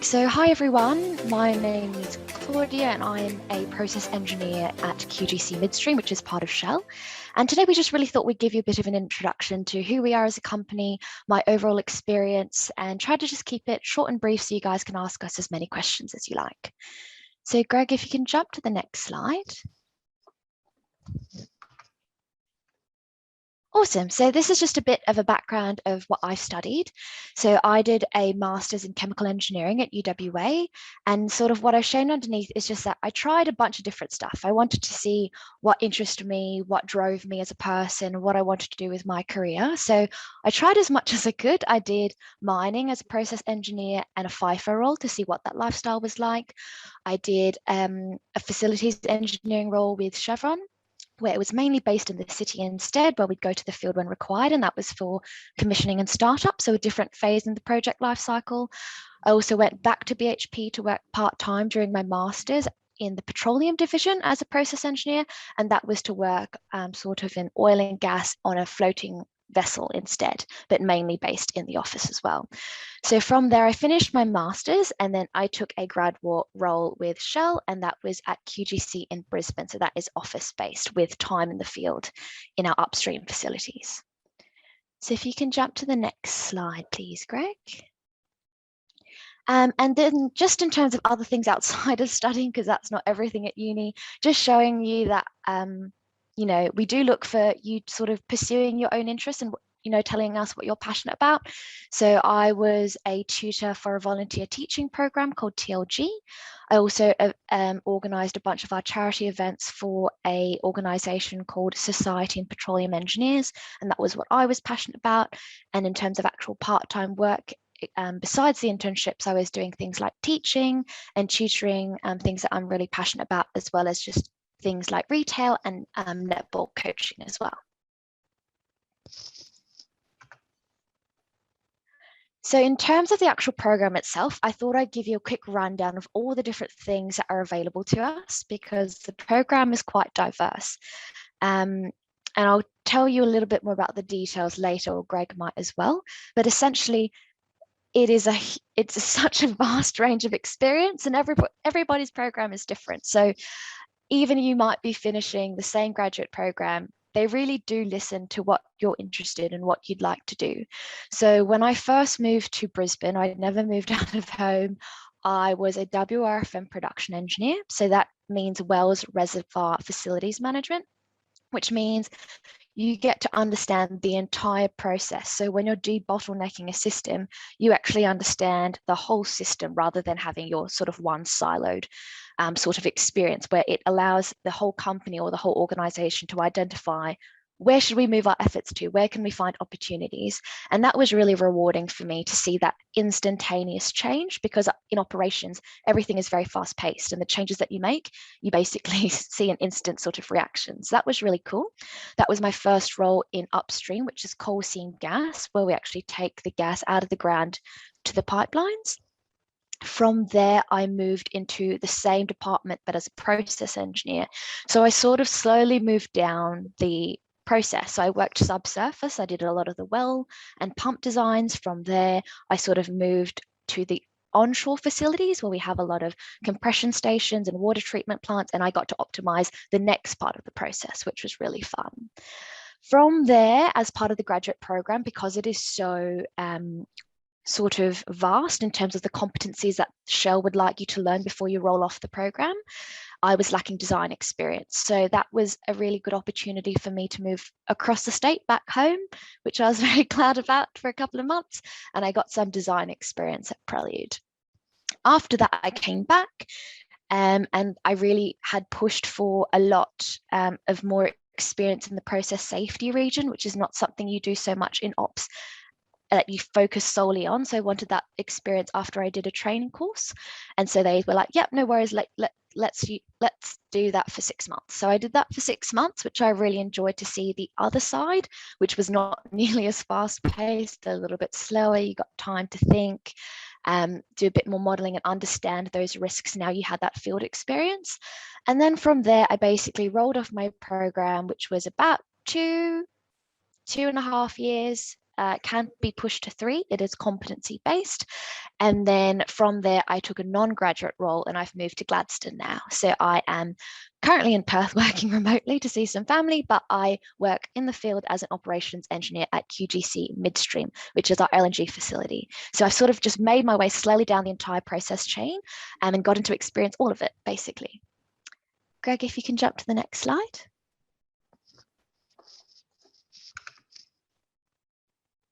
So hi everyone, my name is Claudia and I'm a process engineer at QGC Midstream, which is part of Shell. And today we just really thought we'd give you a bit of an introduction to who we are as a company, my overall experience, and try to just keep it short and brief so you guys can ask us as many questions as you like. So Greg, if you can jump to the next slide. Awesome. So this is just a bit of a background of what I studied. So I did a master's in chemical engineering at UWA, and sort of what I've shown underneath is just that I tried a bunch of different stuff. I wanted to see what interested me, what drove me as a person, what I wanted to do with my career. So I tried as much as I could. I did mining as a process engineer and a FIFO role to see what that lifestyle was like. I did a facilities engineering role with Chevron, where it was mainly based in the city instead, where we'd go to the field when required, and that was for commissioning and startup, so a different phase in the project lifecycle. I also went back to BHP to work part-time during my master's in the petroleum division as a process engineer, and that was to work sort of in oil and gas on a floating vessel instead, but mainly based in the office as well. So from there, I finished my master's and then I took a grad role with Shell, and that was at QGC in Brisbane. So that is office-based with time in the field in our upstream facilities. So if you can jump to the next slide, please, Greg. And then just in terms of other things outside of studying, because that's not everything at uni, just showing you that, you know, we do look for you sort of pursuing your own interests and, you know, telling us what you're passionate about. So I was a tutor for a volunteer teaching program called TLG. I also organised a bunch of our charity events for a organisation called Society and Petroleum Engineers, and that was what I was passionate about. And in terms of actual part-time work, besides the internships, I was doing things like teaching and tutoring, things that I'm really passionate about, as well as just things like retail and netball coaching as well. So in terms of the actual program itself, I thought I'd give you a quick rundown of all the different things that are available to us, because the program is quite diverse. And I'll tell you a little bit more about the details later, or Greg might as well. But essentially, it's such a vast range of experience, and everybody's program is different. So even you might be finishing the same graduate program, they really do listen to what you're interested in, what you'd like to do. So when I first moved to Brisbane, I'd never moved out of home. I was a WRFM production engineer. So that means Wells Reservoir Facilities Management, which means you get to understand the entire process. So when you're debottlenecking a system, you actually understand the whole system rather than having your sort of one siloed sort of experience, where it allows the whole company or the whole organization to identify where should we move our efforts to, where can we find opportunities. And that was really rewarding for me to see that instantaneous change, because in operations, everything is very fast paced, and the changes that you make, you basically see an instant sort of reaction. So that was really cool. That was my first role in upstream, which is coal seam gas, where we actually take the gas out of the ground to the pipelines. From there, I moved into the same department, but as a process engineer. So I sort of slowly moved down the process. So I worked subsurface. I did a lot of the well and pump designs. From there, I sort of moved to the onshore facilities, where we have a lot of compression stations and water treatment plants, and I got to optimize the next part of the process, which was really fun. From there, as part of the graduate program, because it is so sort of vast in terms of the competencies that Shell would like you to learn before you roll off the program, I was lacking design experience. So that was a really good opportunity for me to move across the state back home, which I was very glad about for a couple of months. And I got some design experience at Prelude. After that, I came back and I really had pushed for a lot of more experience in the process safety region, which is not something you do so much in ops that you focus solely on. So I wanted that experience after I did a training course. And so they were like, yep, no worries, let's do that for 6 months. So I did that for 6 months, which I really enjoyed, to see the other side, which was not nearly as fast paced, a little bit slower. You got time to think, do a bit more modeling and understand those risks. Now you had that field experience. And then from there, I basically rolled off my program, which was about two and a half years. can be pushed to 3. It is competency based. And then from there, I took a non-graduate role and I've moved to Gladstone now. So I am currently in Perth working remotely to see some family, but I work in the field as an operations engineer at QGC Midstream, which is our LNG facility. So I've sort of just made my way slowly down the entire process chain and gotten to experience all of it, basically. Greg, if you can jump to the next slide.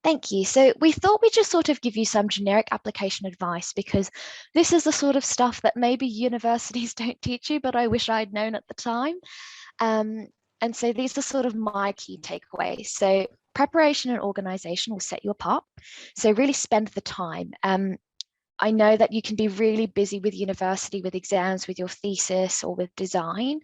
Thank you. So we thought we'd just sort of give you some generic application advice, because this is the sort of stuff that maybe universities don't teach you, but I wish I'd known at the time. And so these are sort of my key takeaways. So preparation and organization will set you apart. So really spend the time. I know that you can be really busy with university, with exams, with your thesis or with design,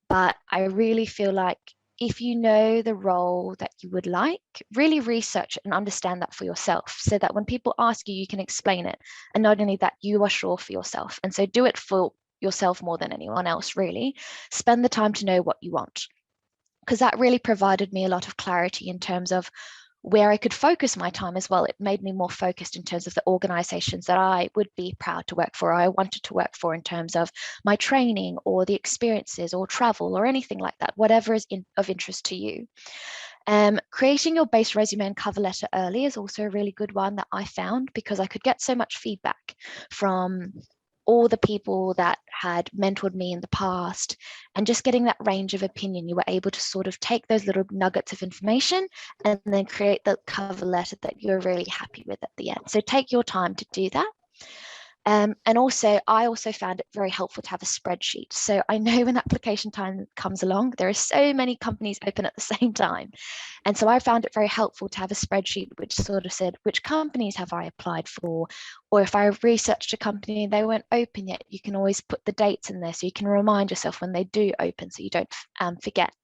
but I really feel like if you know the role that you would like, really research and understand that for yourself, so that when people ask you, you can explain it. And not only that, you are sure for yourself. And so do it for yourself more than anyone else, really. Spend the time to know what you want, because that really provided me a lot of clarity in terms of where I could focus my time as well. It made me more focused in terms of the organizations that I would be proud to work for, or I wanted to work for in terms of my training or the experiences or travel or anything like that, whatever is of interest to you. Creating your base resume and cover letter early is also a really good one that I found, because I could get so much feedback from all the people that had mentored me in the past, and just getting that range of opinion, you were able to sort of take those little nuggets of information and then create the cover letter that you're really happy with at the end. So take your time to do that. And also, I also found it very helpful to have a spreadsheet. So I know when application time comes along, there are so many companies open at the same time. And so I found it very helpful to have a spreadsheet which sort of said, which companies have I applied for? Or if I researched a company and they weren't open yet, you can always put the dates in there so you can remind yourself when they do open, so you don't forget.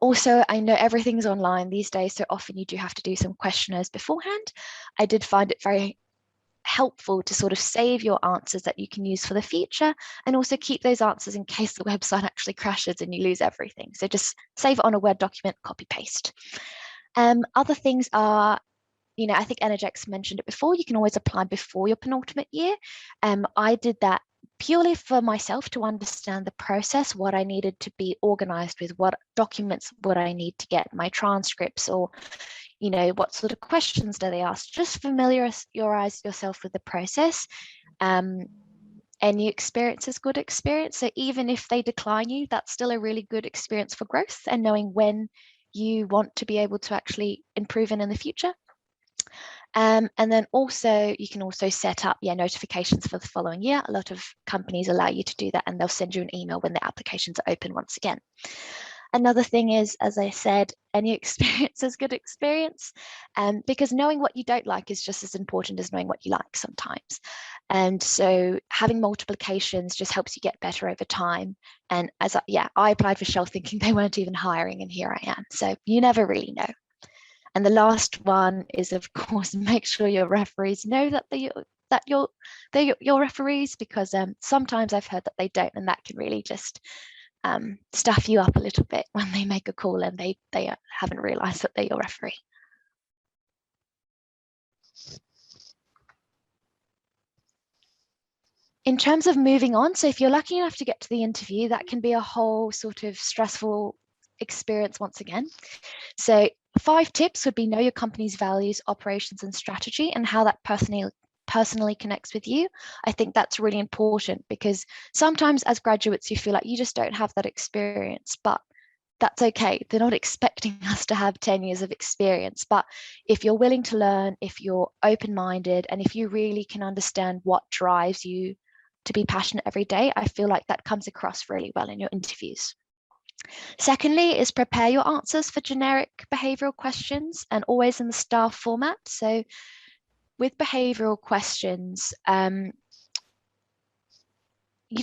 Also, I know everything's online these days, so often you do have to do some questionnaires beforehand. I did find it very helpful to sort of save your answers that you can use for the future, and also keep those answers in case the website actually crashes and you lose everything. So just save it on a Word document, copy paste. Other things are, I think Energex mentioned it before, you can always apply before your penultimate year. I did that purely for myself to understand the process, what I needed to be organized with, what documents would I need to get, my transcripts, or what sort of questions do they ask? Just familiarize yourself with the process. Any experience is good experience. So even if they decline you, that's still a really good experience for growth and knowing when you want to be able to actually improve in the future. And then also, you can also set up notifications for the following year. A lot of companies allow you to do that, and they'll send you an email when the applications are open once again. Another thing is, as I said, any experience is good experience, because knowing what you don't like is just as important as knowing what you like sometimes. And so having multiplications just helps you get better over time. And I applied for Shell thinking they weren't even hiring, and here I am. So you never really know. And the last one is, of course, make sure your referees know that they're your referees, because sometimes I've heard that they don't, and that can really just stuff you up a little bit when they make a call and they haven't realized that they're your referee. In terms of moving on, so if you're lucky enough to get to the interview, that can be a whole sort of stressful experience once again. So 5 tips would be: know your company's values, operations, and strategy, and how that personally connects with you. I think that's really important, because sometimes as graduates you feel like you just don't have that experience, but that's okay. They're not expecting us to have 10 years of experience, but if you're willing to learn, if you're open-minded, and if you really can understand what drives you to be passionate every day, I feel like that comes across really well in your interviews. Secondly is prepare your answers for generic behavioral questions, and always in the STAR format. So with behavioral questions, you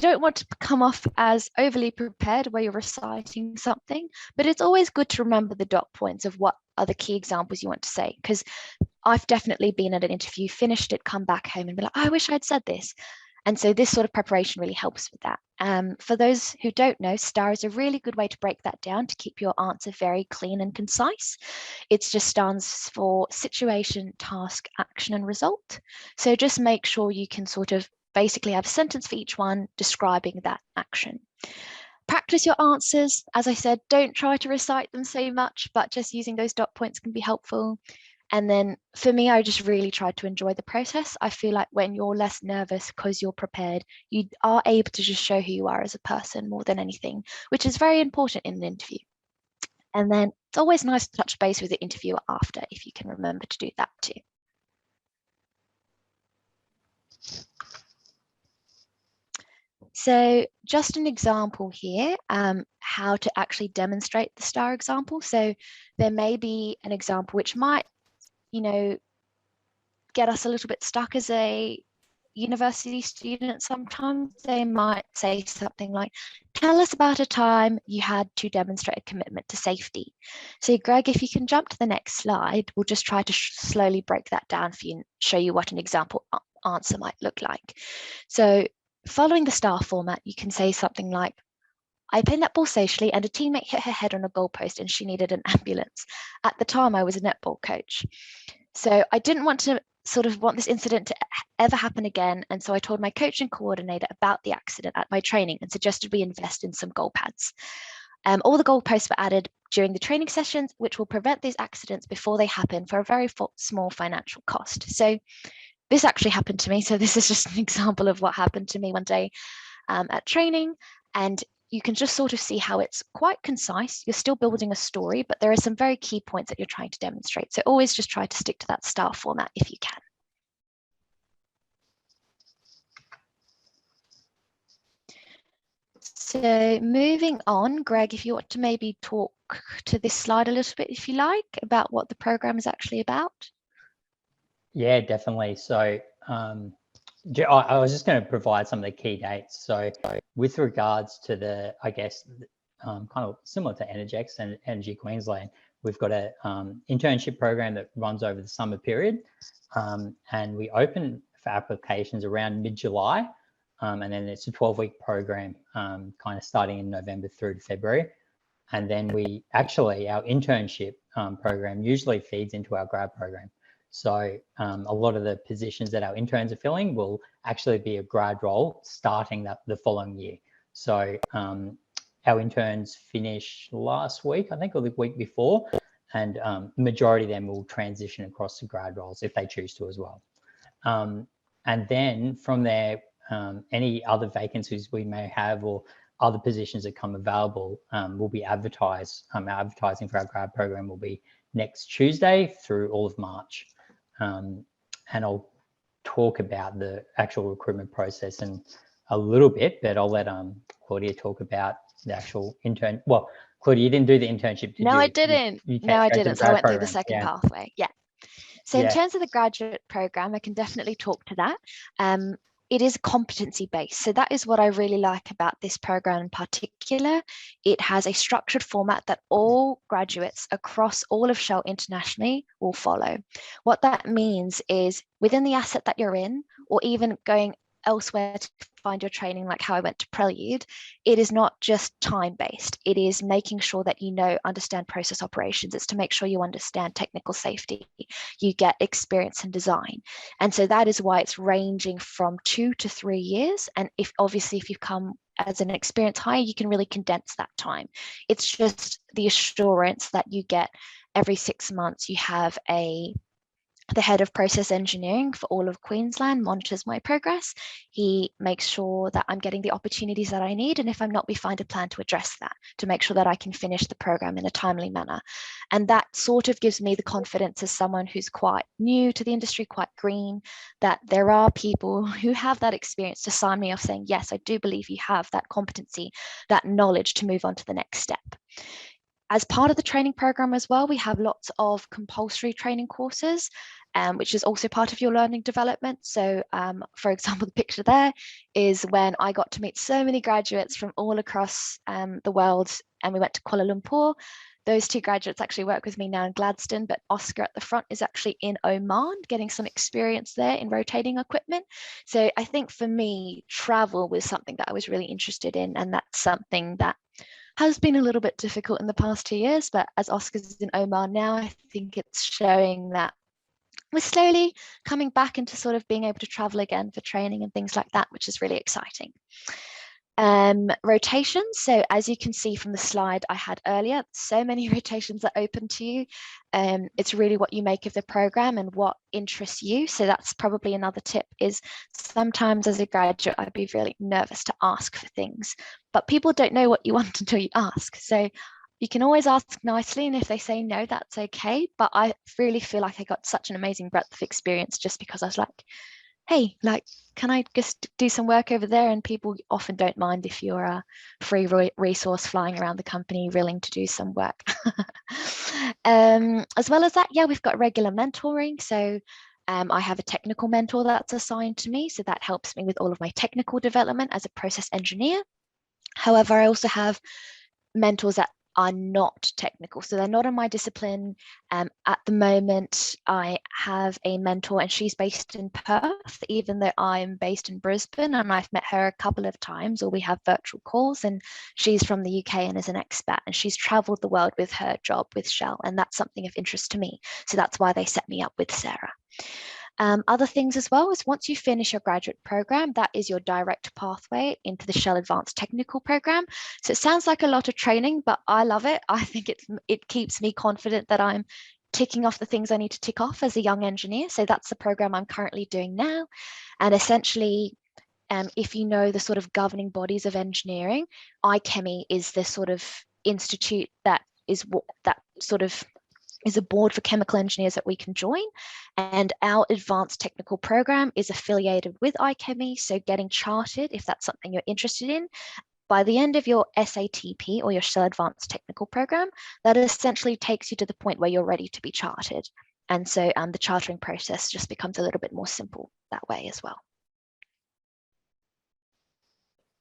don't want to come off as overly prepared where you're reciting something, but it's always good to remember the dot points of what are the key examples you want to say, because I've definitely been at an interview, finished it, come back home and be like, I wish I'd said this. And so this sort of preparation really helps with that. For those who don't know, STAR is a really good way to break that down to keep your answer very clean and concise. It just stands for situation, task, action, and result. So just make sure you can sort of basically have a sentence for each one describing that action. Practice your answers. As I said, don't try to recite them so much, but just using those dot points can be helpful. And then for me, I just really tried to enjoy the process. I feel like when you're less nervous because you're prepared, you are able to just show who you are as a person more than anything, which is very important in an interview. And then it's always nice to touch base with the interviewer after if you can remember to do that too. So just an example here, how to actually demonstrate the STAR example. So there may be an example which might, get us a little bit stuck as a university student. Sometimes they might say something like, tell us about a time you had to demonstrate a commitment to safety. So Greg, if you can jump to the next slide, we'll just try to slowly break that down for you and show you what an example answer might look like. So following the STAR format, you can say something like, I played netball socially and a teammate hit her head on a goalpost and she needed an ambulance. At the time, I was a netball coach. So I didn't want this incident to ever happen again. And so I told my coach and coordinator about the accident at my training and suggested we invest in some goal pads. All the goalposts were added during the training sessions, which will prevent these accidents before they happen for a very small financial cost. So this actually happened to me. So this is just an example of what happened to me one day at training. And you can just sort of see how it's quite concise. You're still building a story, but there are some very key points that you're trying to demonstrate. So always just try to stick to that STAR format if you can. So moving on, Greg, if you want to maybe talk to this slide a little bit, if you like, about what the program is actually about. Yeah, definitely. So I was just going to provide some of the key dates. So with regards to the, I guess, kind of similar to Energex and Energy Queensland, we've got a internship program that runs over the summer period, and we open for applications around mid-July, and then it's a 12-week program, kind of starting in November through to February. And then our internship program usually feeds into our grad program. So a lot of the positions that our interns are filling will actually be a grad role starting the following year. So our interns finish last week, I think, or the week before, and the majority of them will transition across to grad roles if they choose to as well. And then from there, any other vacancies we may have or other positions that come available will be advertised. Our advertising for our grad program will be next Tuesday through all of March. And I'll talk about the actual recruitment process in a little bit, but I'll let Claudia talk about the actual intern. Well, Claudia, you didn't do the internship, did you? No, I didn't. No, I didn't. So I went through the second pathway. Yeah. So in terms of the graduate program, I can definitely talk to that. It is competency based. So that is what I really like about this program in particular. It has a structured format that all graduates across all of Shell internationally will follow. What that means is within the asset that you're in, or even going elsewhere to find your training, like how I went to Prelude, it is not just time-based. It is making sure that you understand process operations. It's to make sure you understand technical safety. You get experience in design. And so that is why it's ranging from 2 to 3 years. And if you've come as an experienced hire, you can really condense that time. It's just the assurance that you get every 6 months. You have the head of process engineering for all of Queensland monitors my progress. He makes sure that I'm getting the opportunities that I need. And if I'm not, we find a plan to address that, to make sure that I can finish the program in a timely manner. And that sort of gives me the confidence as someone who's quite new to the industry, quite green, that there are people who have that experience to sign me off saying, yes, I do believe you have that competency, that knowledge to move on to the next step. As part of the training program as well, we have lots of compulsory training courses, which is also part of your learning development. So for example, the picture there is when I got to meet so many graduates from all across the world, and we went to Kuala Lumpur those two graduates actually work with me now in Gladstone, but Oscar at the front is actually in Oman, getting some experience there in rotating equipment. So I think for me, travel was something that I was really interested in, and that's something that has been a little bit difficult in the past 2 years. But as Oscar's in Oman now, I think it's showing that we're slowly coming back into sort of being able to travel again for training and things like that, which is really exciting. Rotations. So as you can see from the slide I had earlier, so many rotations are open to you. It's really what you make of the program and what interests you. So that's probably another tip, is sometimes as a graduate, I'd be really nervous to ask for things, but people don't know what you want until you ask. So you can always ask nicely, and if they say no, that's okay. But I really feel like I got such an amazing breadth of experience just because I was like, hey, like, can I just do some work over there? And people often don't mind if you're a free resource flying around the company willing to do some work. As well as that, yeah, we've got regular mentoring. So I have a technical mentor that's assigned to me. So that helps me with all of my technical development as a process engineer. However, I also have mentors that are not technical, so they're not in my discipline. At the moment, I have a mentor and she's based in Perth, even though I'm based in Brisbane, and I've met her a couple of times, or we have virtual calls, and she's from the UK and is an expat, and she's traveled the world with her job with Shell, and that's something of interest to me. So that's why they set me up with Sarah. Other things as well is once you finish your graduate program, that is your direct pathway into the Shell Advanced Technical Program. So it sounds like a lot of training, but I love it. I think it keeps me confident that I'm ticking off the things I need to tick off as a young engineer. So that's the program I'm currently doing now. And essentially, if you know the sort of governing bodies of engineering, iChemie is the sort of institute that is that sort of is a board for chemical engineers that we can join. And our advanced technical program is affiliated with iChemie. So getting chartered, if that's something you're interested in, by the end of your SATP or your Shell Advanced Technical Program, that essentially takes you to the point where you're ready to be chartered. And so the chartering process just becomes a little bit more simple that way as well.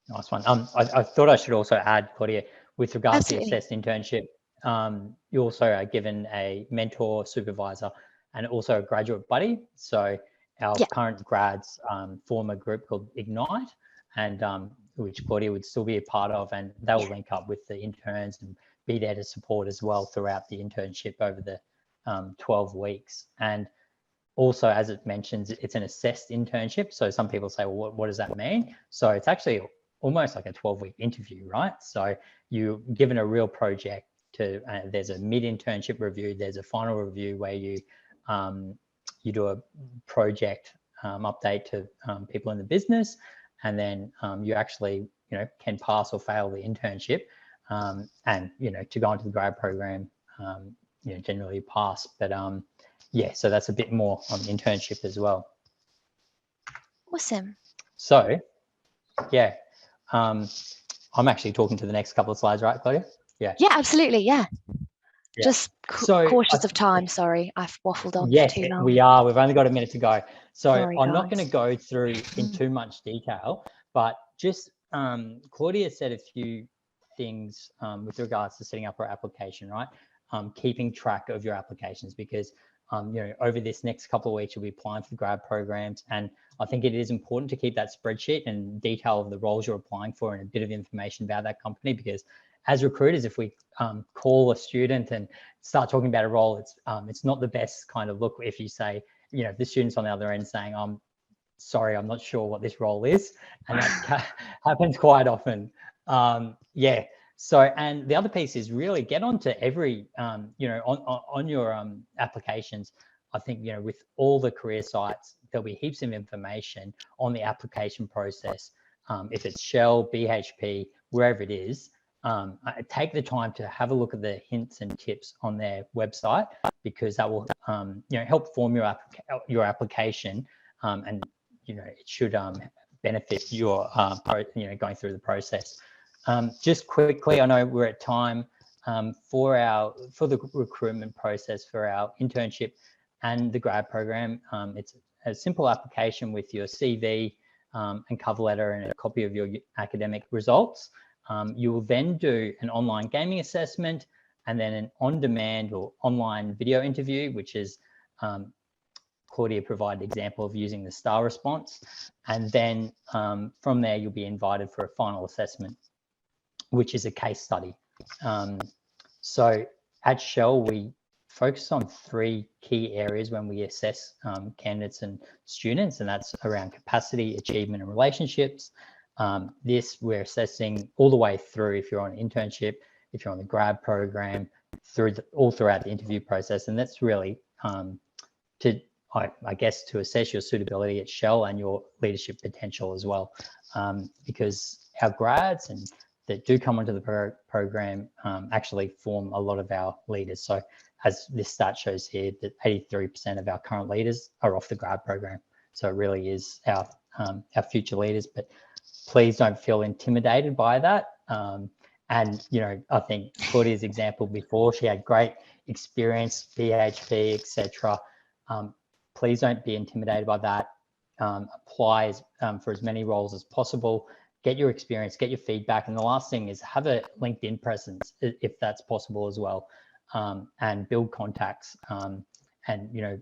Nice one. I thought I should also add, Claudia, with regards Absolutely. to your assessed internship, you also are given a mentor, supervisor, and also a graduate buddy. So our current grads form a group called Ignite, and which Claudia would still be a part of, and they will link up with the interns and be there to support as well throughout the internship over the 12 weeks. And also, as it mentions, it's an assessed internship. So some people say, well, what does that mean? So it's actually almost like a 12-week interview, right? So you're given a real project to, there's a mid-internship review, there's a final review where you you do a project update to people in the business, and then you actually, can pass or fail the internship, and, to go into the grad program, generally pass. But yeah, so that's a bit more on the internship as well. Awesome. So, yeah, I'm actually talking to the next couple of slides, right, Claudia? Yeah. Yeah, absolutely. Yeah. Just cautious of time. Sorry, I've waffled on for too long. We are. We've only got a minute to go. So Sorry, I'm not going to go through in too much detail, but just Claudia said a few things with regards to setting up our application, right? Keeping track of your applications, because over this next couple of weeks, you'll be applying for the grad programs. And I think it is important to keep that spreadsheet and detail of the roles you're applying for and a bit of information about that company, because as recruiters, if we call a student and start talking about a role, it's not the best kind of look if you say, if the student's on the other end saying, I'm sorry, I'm not sure what this role is. And that happens quite often. Yeah. So, and the other piece is really get onto every, on your applications. I think, with all the career sites, there'll be heaps of information on the application process. If it's Shell, BHP, wherever it is, take the time to have a look at the hints and tips on their website, because that will, help form your application, and it should benefit your, going through the process. Just quickly, I know we're at time, for the recruitment process for our internship and the grad program. It's a simple application with your CV and cover letter and a copy of your academic results. You will then do an online gaming assessment, and then an on-demand or online video interview, which is Claudia provided an example of using the STAR response. And then from there, you'll be invited for a final assessment, which is a case study. So at Shell, we focus on 3 key areas when we assess candidates and students, and that's around capacity, achievement, and relationships. This we're assessing all the way through if you're on an internship, if you're on the grad program, all throughout the interview process. And that's really I guess to assess your suitability at Shell and your leadership potential as well, because our grads and that do come onto the program actually form a lot of our leaders. So as this stat shows here, that 83% of our current leaders are off the grad program. So it really is our future leaders, but please don't feel intimidated by that. And, you know, I think Claudia's example before, she had great experience, PhD, etc. Please don't be intimidated by that. Apply for as many roles as possible. Get your experience, get your feedback. And the last thing is have a LinkedIn presence if that's possible as well, and build contacts. And, you know,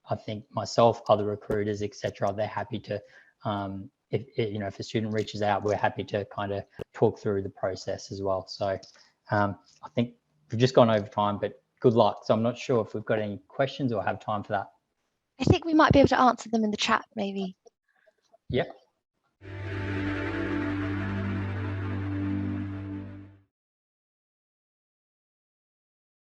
I think myself, other recruiters, etc., they're happy to, if a student reaches out, we're happy to kind of talk through the process as well. So I think we've just gone over time, but good luck. So I'm not sure if we've got any questions or have time for that. I think we might be able to answer them in the chat, maybe. Yep.